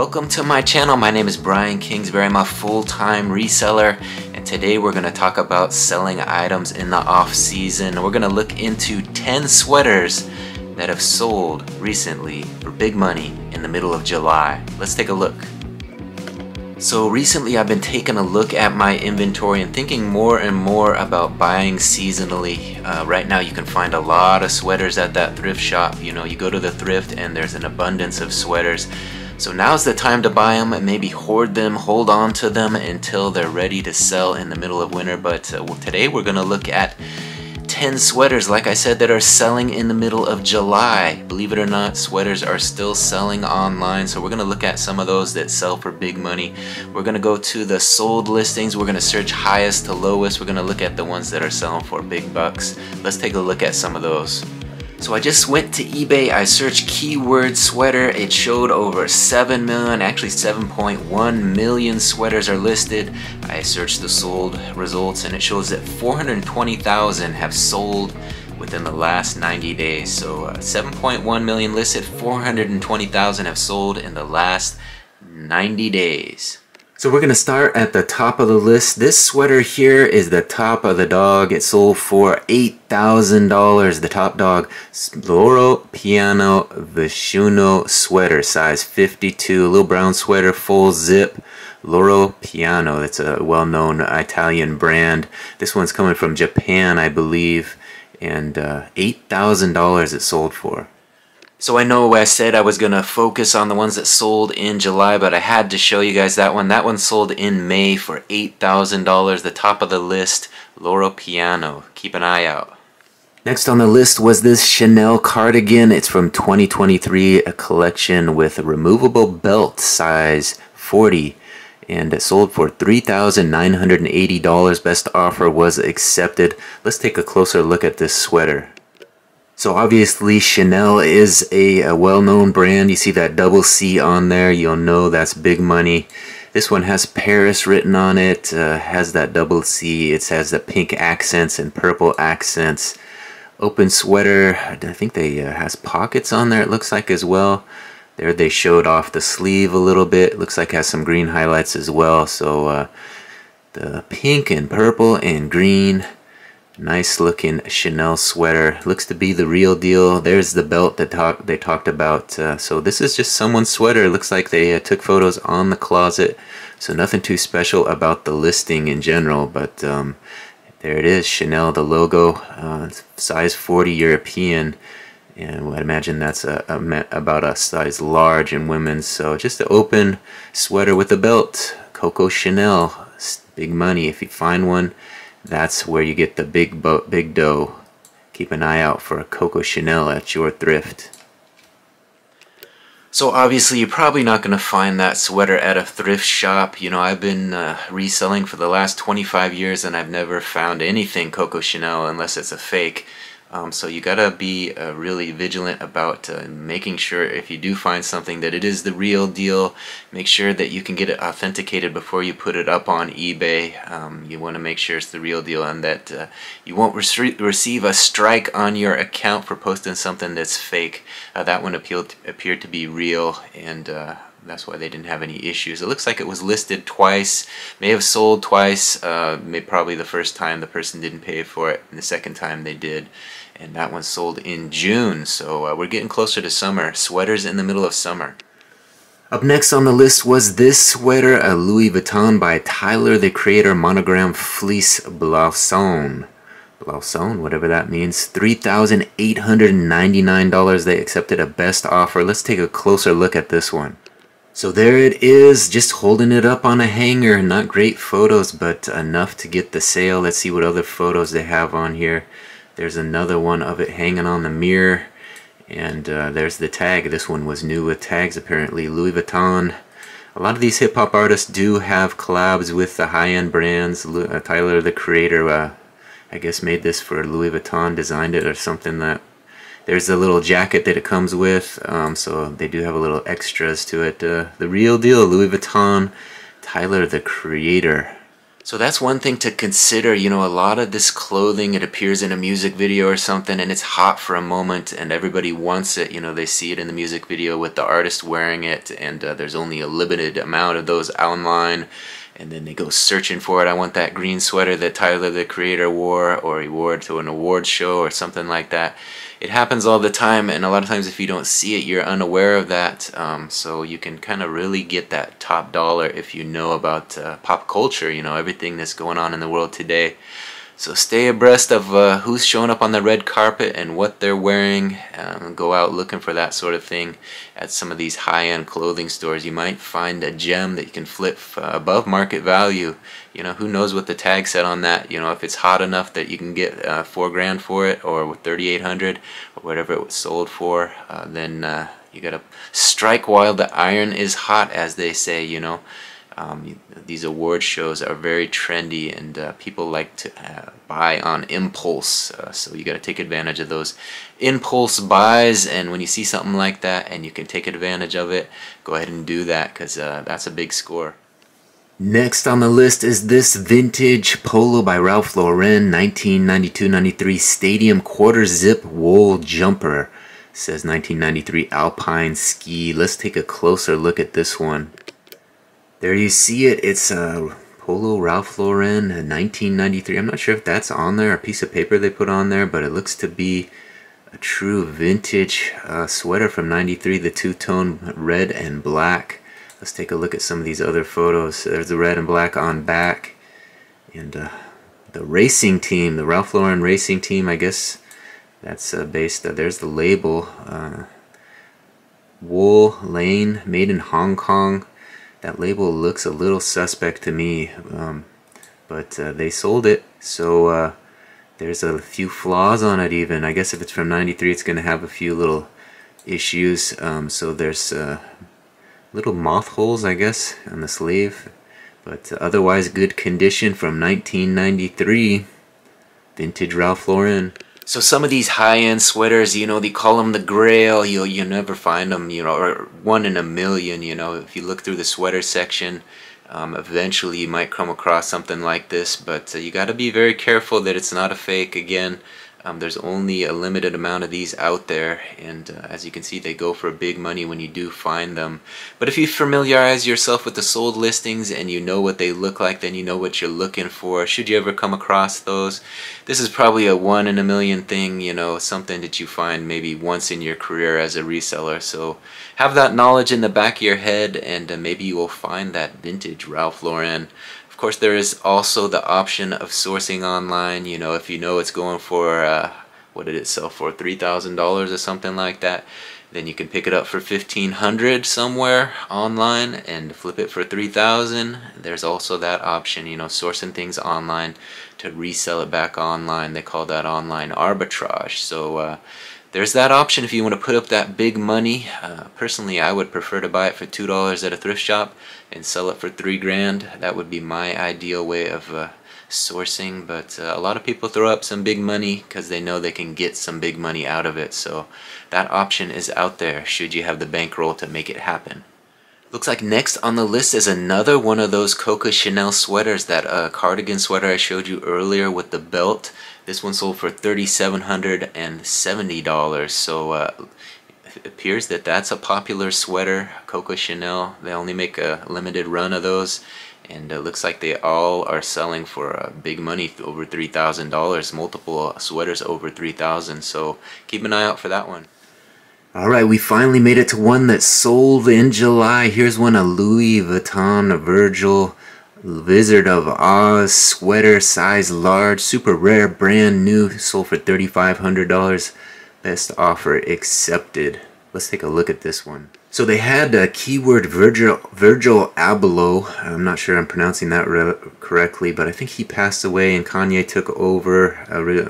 Welcome to my channel. My name is Brian Kingsbury. I'm a full-time reseller, and today we're going to talk about selling items in the off-season. We're going to look into 10 sweaters that have sold recently for big money in the middle of July. Let's take a look. So recently I've been taking a look at my inventory and thinking more and more about buying seasonally. Right now you can find a lot of sweaters at that thrift shop. You know, you go to the thrift and there's an abundance of sweaters. So now's the time to buy them and maybe hoard them, hold on to them until they're ready to sell in the middle of winter. But today we're going to look at 10 sweaters, like I said, that are selling in the middle of July. Believe it or not, sweaters are still selling online, so we're going to look at some of those that sell for big money. We're going to go to the sold listings. We're going to search highest to lowest. We're going to look at the ones that are selling for big bucks. Let's take a look at some of those. So I just went to eBay, I searched keyword sweater, it showed over 7 million, actually 7.1 million sweaters are listed. I searched the sold results and it shows that 420,000 have sold within the last 90 days. So 7.1 million listed, 420,000 have sold in the last 90 days. So we're going to start at the top of the list. This sweater here is the top of the dog. It sold for $8,000. The top dog, Loro Piano Visciuno sweater, size 52. A little brown sweater, full zip. Loro Piano, it's a well-known Italian brand. This one's coming from Japan, I believe. And $8,000 it sold for. So I know I said I was going to focus on the ones that sold in July, but I had to show you guys that one. That one sold in May for $8,000. The top of the list, Loro Piano. Keep an eye out. Next on the list was this Chanel cardigan. It's from 2023, a collection with a removable belt, size 40. And it sold for $3,980. Best offer was accepted. Let's take a closer look at this sweater. So obviously Chanel is a well-known brand. You see that double C on there, you'll know that's big money. This one has Paris written on it, has that double C, it has the pink accents and purple accents. Open sweater, I think they has pockets on there, it looks like, as well. There they showed off the sleeve a little bit, looks like it has some green highlights as well. So the pink and purple and green, nice looking Chanel sweater. Looks to be the real deal. There's the belt that they talked about. So this is just someone's sweater. Looks like they took photos on the closet. So nothing too special about the listing in general. But there it is, Chanel, the logo. Size 40 European. And I imagine that's about a size large in women's. So just an open sweater with a belt. Coco Chanel. Big money if you find one. That's where you get the big dough. Keep an eye out for a Coco Chanel at your thrift. So obviously you're probably not going to find that sweater at a thrift shop. You know, I've been reselling for the last 25 years and I've never found anything Coco Chanel unless it's a fake. So you gotta be really vigilant about making sure if you do find something that it is the real deal. Make sure that you can get it authenticated before you put it up on eBay. You want to make sure it's the real deal and that you won't receive a strike on your account for posting something that's fake. That one appeared to be real, and that's why they didn't have any issues. It looks like it was listed twice, may have sold twice. Probably the first time the person didn't pay for it, and the second time they did. And that one sold in June, so we're getting closer to summer. Sweaters in the middle of summer. Up next on the list was this sweater, a Louis Vuitton by Tyler, the Creator, monogram fleece blouson. Blouson, whatever that means. $3,899. They accepted a best offer. Let's take a closer look at this one. So there it is, just holding it up on a hanger. Not great photos, but enough to get the sale. Let's see what other photos they have on here. There's another one of it hanging on the mirror. And there's the tag. This one was new with tags apparently. Louis Vuitton. A lot of these hip-hop artists do have collabs with the high-end brands. Tyler, the Creator, I guess made this for Louis Vuitton, designed it or something. That there's a little jacket that it comes with. So they do have a little extras to it. The real deal, Louis Vuitton, Tyler, the Creator. So that's one thing to consider. You know, a lot of this clothing, it appears in a music video or something and it's hot for a moment and everybody wants it. You know, they see it in the music video with the artist wearing it, and there's only a limited amount of those online, and then they go searching for it. I want that green sweater that Tyler the Creator wore, or he wore it to an award show or something like that. It happens all the time, and a lot of times if you don't see it, you're unaware of that. So you can kind of really get that top dollar if you know about pop culture, you know, everything that's going on in the world today. So stay abreast of who's showing up on the red carpet and what they're wearing. Go out looking for that sort of thing at some of these high-end clothing stores. You might find a gem that you can flip above market value. You know, who knows what the tag said on that. You know, if it's hot enough that you can get $4 grand for it, or $3,800 or whatever it was sold for, then you gotta strike while the iron is hot, as they say, you know. These award shows are very trendy, and people like to buy on impulse, so you got to take advantage of those impulse buys. And when you see something like that and you can take advantage of it, go ahead and do that, because that's a big score. Next on the list is this vintage polo by Ralph Lauren, 1992-93 Stadium quarter zip wool jumper. It says 1993 Alpine ski. Let's take a closer look at this one. There you see it. It's a Polo Ralph Lauren 1993. I'm not sure if that's on there, a piece of paper they put on there, but it looks to be a true vintage sweater from 93, the two-tone red and black. Let's take a look at some of these other photos. There's the red and black on back. And the racing team, the Ralph Lauren racing team, I guess that's based, there's the label. Wool Lane, made in Hong Kong. That label looks a little suspect to me, but they sold it, so there's a few flaws on it even. I guess if it's from 93, it's going to have a few little issues. So there's little moth holes, I guess, on the sleeve, but otherwise good condition from 1993. Vintage Ralph Lauren. So some of these high-end sweaters, you know, they call them the Grail. You never find them, you know, or one in a million. You know, if you look through the sweater section, eventually you might come across something like this. But you got to be very careful that it's not a fake. Again, there's only a limited amount of these out there, and as you can see, they go for big money when you do find them. But if you familiarize yourself with the sold listings and you know what they look like, then you know what you're looking for. Should you ever come across those, this is probably a one in a million thing, you know, something that you find maybe once in your career as a reseller. So have that knowledge in the back of your head, and maybe you will find that vintage Ralph Lauren. Of course, there is also the option of sourcing online. You know, if you know it's going for, what did it sell for, $3,000 or something like that, then you can pick it up for $1,500 somewhere online and flip it for $3,000. There's also that option, you know, sourcing things online to resell it back online. They call that online arbitrage. So there's that option if you want to put up that big money. Personally, I would prefer to buy it for $2 at a thrift shop and sell it for $3 grand. That would be my ideal way of sourcing, but a lot of people throw up some big money because they know they can get some big money out of it. So that option is out there should you have the bankroll to make it happen. Looks like next on the list is another one of those Coco Chanel sweaters, that cardigan sweater I showed you earlier with the belt. This one sold for $3,770. So it appears that that's a popular sweater, Coco Chanel. They only make a limited run of those, and it looks like they all are selling for big money, over $3,000. Multiple sweaters over $3,000. So keep an eye out for that one. Alright, we finally made it to one that sold in July. Here's one, a Louis Vuitton Virgil Wizard of Oz sweater, size large, super rare, brand new, sold for $3,500. Best offer accepted. Let's take a look at this one. So they had a keyword Virgil Abloh. I'm not sure I'm pronouncing that correctly, but I think he passed away and Kanye took over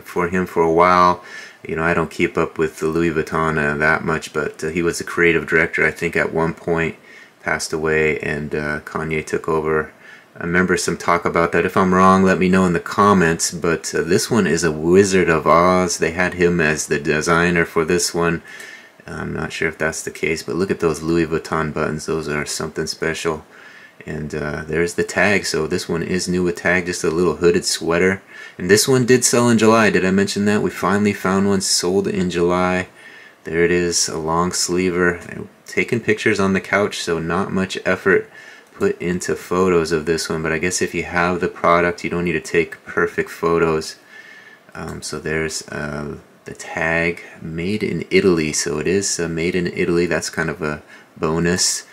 for him for a while. You know, I don't keep up with the Louis Vuitton that much, but he was the creative director, I think, at one point, passed away, and Kanye took over. I remember some talk about that. If I'm wrong, let me know in the comments, but this one is a Wizard of Oz. They had him as the designer for this one. I'm not sure if that's the case, but look at those Louis Vuitton buttons. Those are something special. And there's the tag. So this one is new with tag, just a little hooded sweater. And this one did sell in July. Did I mention that? We finally found one sold in July. There it is, a long sleever. Taking pictures on the couch, so not much effort put into photos of this one. But I guess if you have the product, you don't need to take perfect photos. So there's the tag, made in Italy. So it is made in Italy. That's kind of a bonus.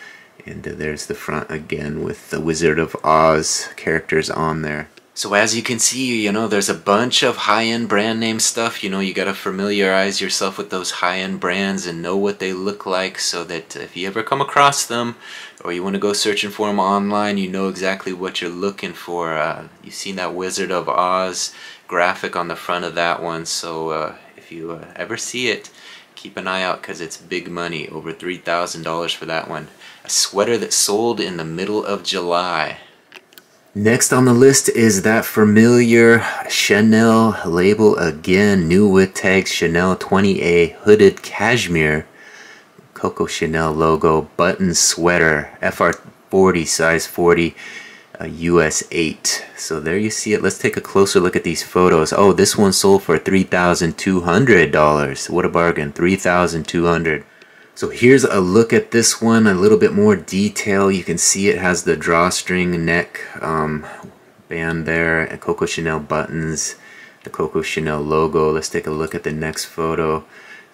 And there's the front again with the Wizard of Oz characters on there. So as you can see, you know, there's a bunch of high-end brand name stuff. You know, you gotta familiarize yourself with those high-end brands and know what they look like, so that if you ever come across them or you want to go searching for them online, you know exactly what you're looking for. You've seen that Wizard of Oz graphic on the front of that one, so if you ever see it, keep an eye out, because it's big money, over $3,000 for that one. A sweater that sold in the middle of July. Next on the list is that familiar Chanel label again, new with tags, Chanel 20A hooded cashmere, Coco Chanel logo, button sweater, FR40, size 40, US 8. So there you see it. Let's take a closer look at these photos. Oh, this one sold for $3,200. What a bargain, $3,200. So here's a look at this one, a little bit more detail. You can see it has the drawstring neck band there, and Coco Chanel buttons, the Coco Chanel logo. Let's take a look at the next photo.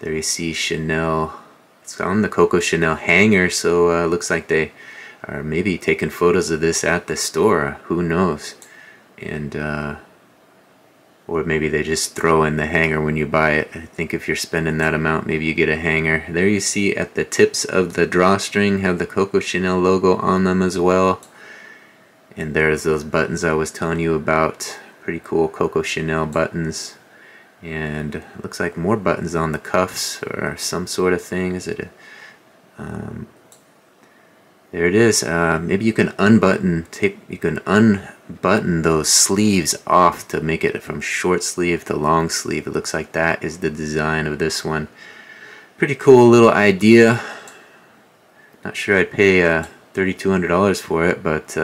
There you see Chanel. It's on the Coco Chanel hanger, so it looks like they are maybe taking photos of this at the store. Who knows? And or maybe they just throw in the hanger when you buy it. I think if you're spending that amount, maybe you get a hanger. There you see at the tips of the drawstring have the Coco Chanel logo on them as well. And there's those buttons I was telling you about. Pretty cool Coco Chanel buttons. And it looks like more buttons on the cuffs or some sort of thing. Is it a... there it is. Maybe you can unbutton those sleeves off to make it from short sleeve to long sleeve. It looks like that is the design of this one. Pretty cool little idea. Not sure I'd pay $3,200 for it, but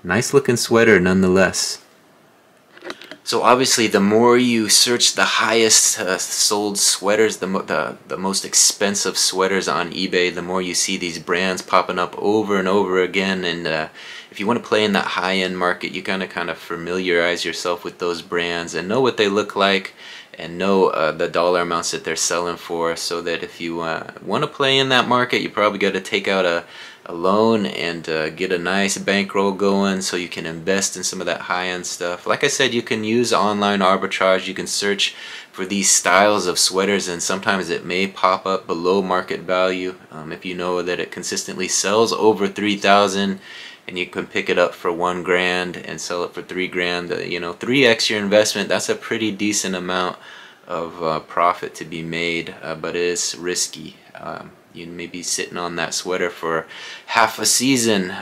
nice looking sweater nonetheless. So obviously, the more you search the highest sold sweaters, the most expensive sweaters on eBay, the more you see these brands popping up over and over again. And if you want to play in that high-end market, you gotta kind of familiarize yourself with those brands and know what they look like, and know the dollar amounts that they're selling for, so that if you want to play in that market, you probably got to take out a loan and get a nice bankroll going so you can invest in some of that high-end stuff. Like I said, you can use online arbitrage. You can search for these styles of sweaters, and sometimes it may pop up below market value. If you know that it consistently sells over $3,000 and you can pick it up for $1,000 and sell it for $3,000, you know, 3x your investment. That's a pretty decent amount of profit to be made, but it is risky. You may be sitting on that sweater for half a season.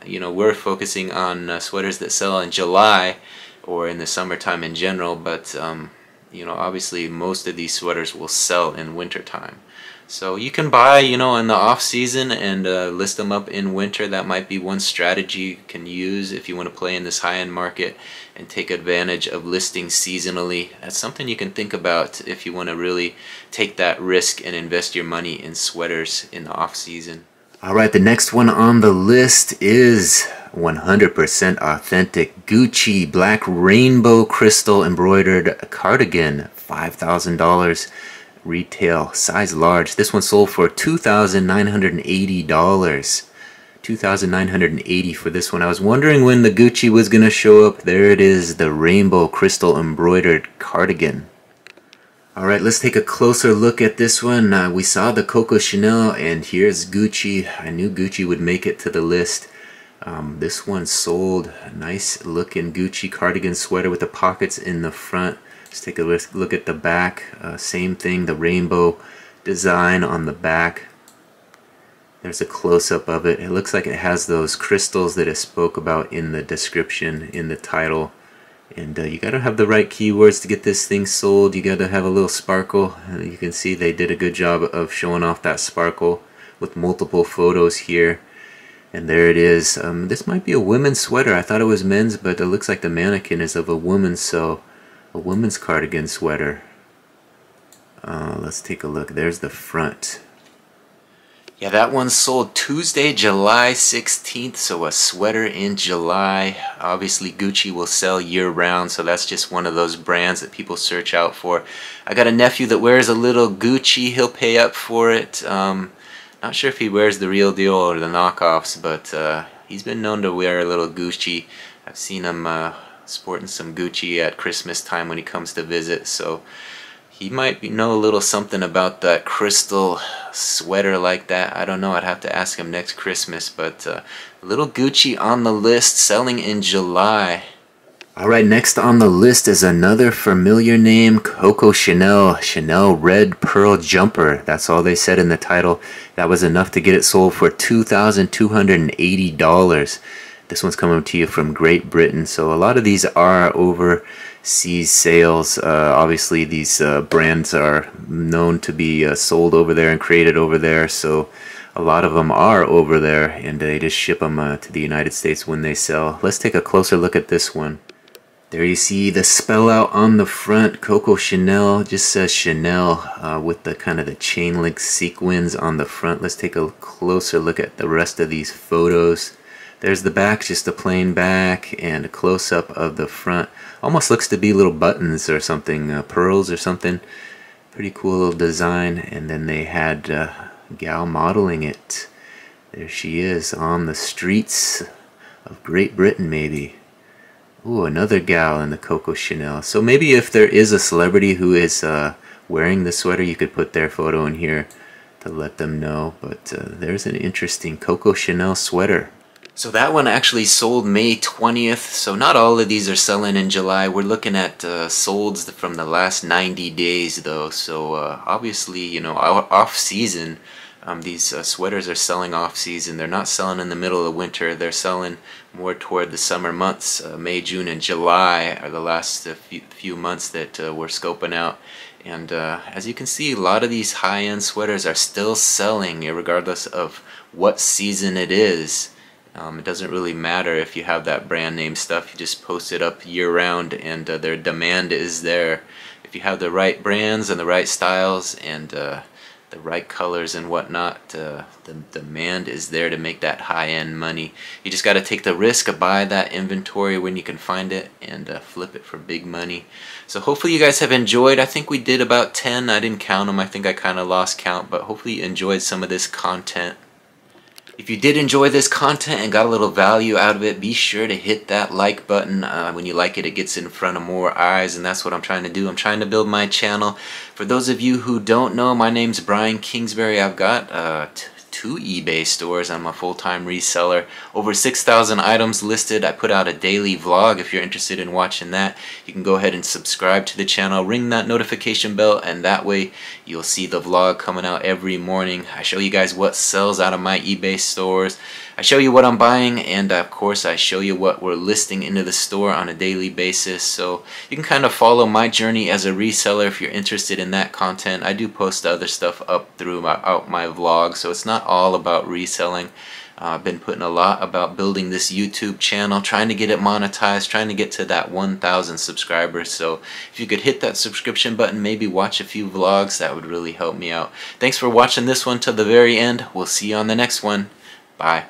You know, we're focusing on sweaters that sell in July or in the summertime in general, but you know, obviously most of these sweaters will sell in wintertime. So you can buy, you know, in the off season and list them up in winter. That might be one strategy you can use if you want to play in this high-end market and take advantage of listing seasonally. That's something you can think about if you want to really take that risk and invest your money in sweaters in the off season. Alright, the next one on the list is 100% authentic Gucci black rainbow crystal embroidered cardigan, $5,000. Retail, size large. This one sold for $2,980. $2,980 for this one. I was wondering when the Gucci was gonna show up. There it is, the rainbow crystal embroidered cardigan. Alright, let's take a closer look at this one. We saw the Coco Chanel, and here's Gucci. I knew Gucci would make it to the list. This one sold. A nice looking Gucci cardigan sweater with the pockets in the front. Let's take a look at the back. Same thing, the rainbow design on the back. There's a close-up of it. It looks like it has those crystals that I spoke about in the description, in the title. And you gotta have the right keywords to get this thing sold. You gotta have a little sparkle. You can see they did a good job of showing off that sparkle with multiple photos here. And there it is. This might be a women's sweater. I thought it was men's, but it looks like the mannequin is of a woman, so a woman's cardigan sweater. Let's take a look. There's the front. Yeah, that one sold Tuesday, July 16th, so a sweater in July. Obviously, Gucci will sell year-round, so that's just one of those brands that people search out for. I got a nephew that wears a little Gucci. He'll pay up for it. Not sure if he wears the real deal or the knockoffs, but he's been known to wear a little Gucci. I've seen him sporting some Gucci at Christmas time when he comes to visit, so he might know a little something about that crystal sweater like that. I don't know. I'd have to ask him next Christmas. But a little Gucci on the list, selling in July. Alright, next on the list is another familiar name, Coco Chanel. Chanel Red Pearl Jumper. That's all they said in the title. That was enough to get it sold for $2,280. This one's coming to you from Great Britain, so a lot of these are overseas sales. Obviously, these brands are known to be sold over there and created over there, so a lot of them are over there, and they just ship them to the United States when they sell. Let's take a closer look at this one. There you see the spell out on the front, Coco Chanel, just says Chanel with the kind of the chain link sequins on the front. Let's take a closer look at the rest of these photos. There's the back, just a plain back, and a close-up of the front. Almost looks to be little buttons or something, pearls or something. Pretty cool little design. And then they had a gal modeling it. There she is on the streets of Great Britain, maybe. Ooh, another gal in the Coco Chanel. So maybe if there is a celebrity who is wearing the sweater, you could put their photo in here to let them know. But there's an interesting Coco Chanel sweater. So that one actually sold May 20th, so not all of these are selling in July. We're looking at solds from the last 90 days though, so obviously, you know, off-season, these sweaters are selling off-season. They're not selling in the middle of winter, they're selling more toward the summer months. May, June, and July are the last few months that we're scoping out. And as you can see, a lot of these high-end sweaters are still selling regardless of what season it is. It doesn't really matter if you have that brand name stuff, you just post it up year-round and their demand is there. If you have the right brands and the right styles and the right colors and whatnot, the demand is there to make that high-end money. You just got to take the risk of buy that inventory when you can find it and flip it for big money. So hopefully you guys have enjoyed. I think we did about 10. I didn't count them. I think I kind of lost count, but hopefully you enjoyed some of this content. If you did enjoy this content and got a little value out of it, be sure to hit that like button. When you like it, it gets in front of more eyes, and that's what I'm trying to do. I'm trying to build my channel. For those of you who don't know, my name's Brian Kingsbury. I've got 2 eBay stores. I'm a full-time reseller. Over 6,000 items listed. I put out a daily vlog. If you're interested in watching that, you can go ahead and subscribe to the channel. Ring that notification bell, and that way you'll see the vlog coming out every morning. I show you guys what sells out of my eBay stores. I show you what I'm buying, and of course I show you what we're listing into the store on a daily basis. So you can kind of follow my journey as a reseller if you're interested in that content. I do post other stuff up throughout my vlog, so it's not all about reselling. I've been putting a lot about building this YouTube channel, trying to get it monetized, trying to get to that 1,000 subscribers. So if you could hit that subscription button, maybe watch a few vlogs, that would really help me out. Thanks for watching this one till the very end. We'll see you on the next one. Bye.